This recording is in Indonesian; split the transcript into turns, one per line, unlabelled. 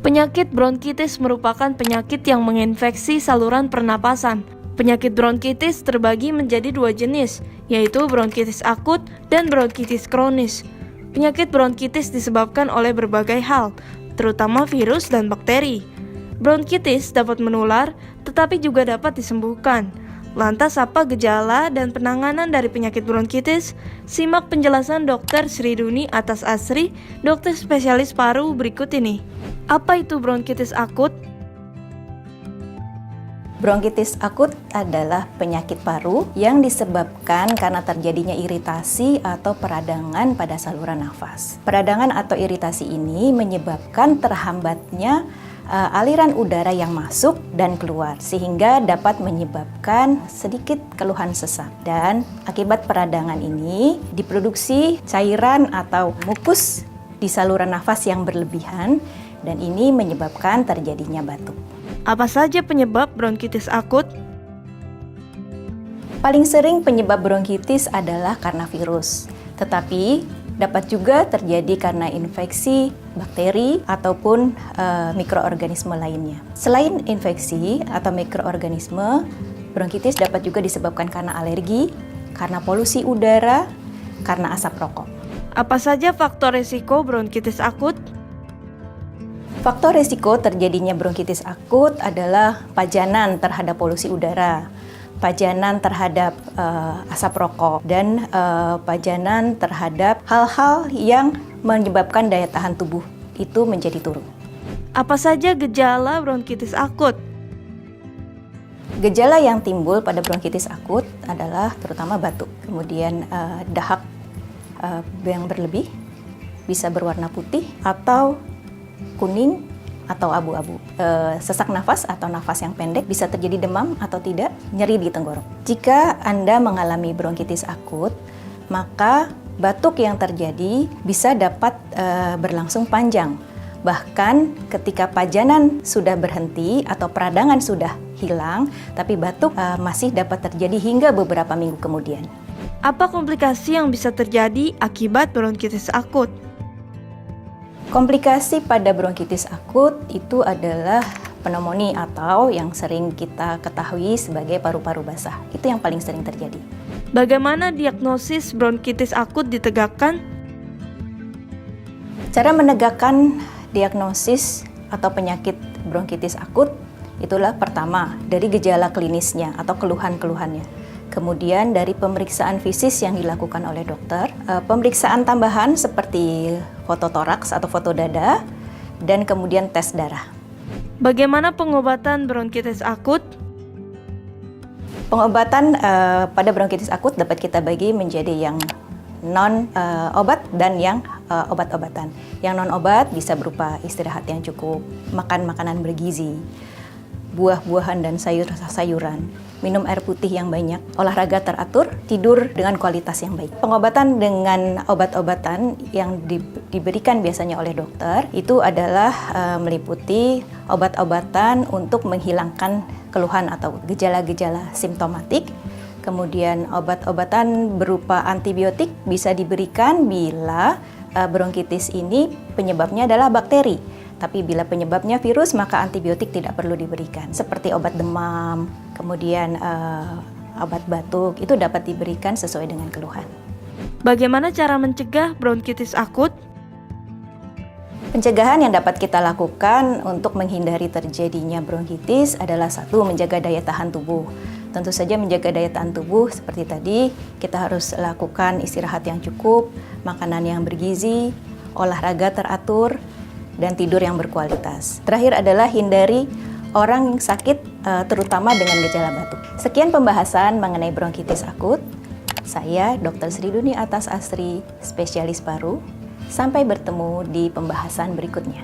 Penyakit bronkitis merupakan penyakit yang menginfeksi saluran pernapasan. Penyakit bronkitis terbagi menjadi dua jenis, yaitu bronkitis akut dan bronkitis kronis. Penyakit bronkitis disebabkan oleh berbagai hal, terutama virus dan bakteri. Bronkitis dapat menular, tetapi juga dapat disembuhkan. Lantas apa gejala dan penanganan dari penyakit bronkitis? Simak penjelasan Dr. Sriduni Atas Asri, dokter spesialis paru berikut ini. Apa itu bronkitis akut?
Bronkitis akut adalah penyakit paru yang disebabkan karena terjadinya iritasi atau peradangan pada saluran nafas. Peradangan atau iritasi ini menyebabkan terhambatnya aliran udara yang masuk dan keluar, sehingga dapat menyebabkan sedikit keluhan sesak. Dan akibat peradangan ini diproduksi cairan atau mukus di saluran nafas yang berlebihan, dan ini menyebabkan terjadinya batuk.
Apa saja penyebab bronkitis akut?
Paling sering penyebab bronkitis adalah karena virus, tetapi dapat juga terjadi karena infeksi, bakteri, ataupun mikroorganisme lainnya. Selain infeksi atau mikroorganisme, bronkitis dapat juga disebabkan karena alergi, karena polusi udara, karena asap rokok.
Apa saja faktor risiko bronkitis akut?
Faktor risiko terjadinya bronkitis akut adalah pajanan terhadap polusi udara, pajanan terhadap asap rokok, dan pajanan terhadap hal-hal yang menyebabkan daya tahan tubuh itu menjadi turun.
Apa saja gejala bronkitis akut?
Gejala yang timbul pada bronkitis akut adalah terutama batuk, kemudian dahak yang berlebih, bisa berwarna putih atau kuning atau abu-abu, sesak nafas atau nafas yang pendek, bisa terjadi demam atau tidak, nyeri di tenggorok. Jika Anda mengalami bronkitis akut, maka batuk yang terjadi bisa dapat berlangsung panjang. Bahkan ketika pajanan sudah berhenti atau peradangan sudah hilang, tapi batuk masih dapat terjadi hingga beberapa minggu kemudian.
Apa komplikasi yang bisa terjadi akibat bronkitis akut?
Komplikasi pada bronkitis akut itu adalah pneumonia atau yang sering kita ketahui sebagai paru-paru basah. Itu yang paling sering terjadi.
Bagaimana diagnosis bronkitis akut ditegakkan?
Cara menegakkan diagnosis atau penyakit bronkitis akut itulah pertama dari gejala klinisnya atau keluhan-keluhannya. Kemudian dari pemeriksaan fisik yang dilakukan oleh dokter, pemeriksaan tambahan seperti foto toraks atau foto dada, dan kemudian tes darah.
Bagaimana pengobatan bronkitis akut?
Pengobatan pada bronkitis akut dapat kita bagi menjadi yang non-obat dan yang obat-obatan. Yang non-obat bisa berupa istirahat yang cukup, makan makanan bergizi, buah-buahan dan sayur-sayuran, minum air putih yang banyak, olahraga teratur, tidur dengan kualitas yang baik. Pengobatan dengan obat-obatan yang diberikan biasanya oleh dokter itu adalah meliputi obat-obatan untuk menghilangkan keluhan atau gejala-gejala simptomatik. Kemudian obat-obatan berupa antibiotik bisa diberikan bila bronkitis ini penyebabnya adalah bakteri. Tapi bila penyebabnya virus, maka antibiotik tidak perlu diberikan. Seperti obat demam, kemudian obat batuk, itu dapat diberikan sesuai dengan keluhan.
Bagaimana cara mencegah bronkitis akut?
Pencegahan yang dapat kita lakukan untuk menghindari terjadinya bronkitis adalah satu, menjaga daya tahan tubuh. Tentu saja menjaga daya tahan tubuh seperti tadi, kita harus lakukan istirahat yang cukup, makanan yang bergizi, olahraga teratur, dan tidur yang berkualitas. Terakhir adalah hindari orang yang sakit, terutama dengan gejala batuk. Sekian pembahasan mengenai bronkitis akut. Saya Dr. Sriduni Atas Asri, spesialis paru. Sampai bertemu di pembahasan berikutnya.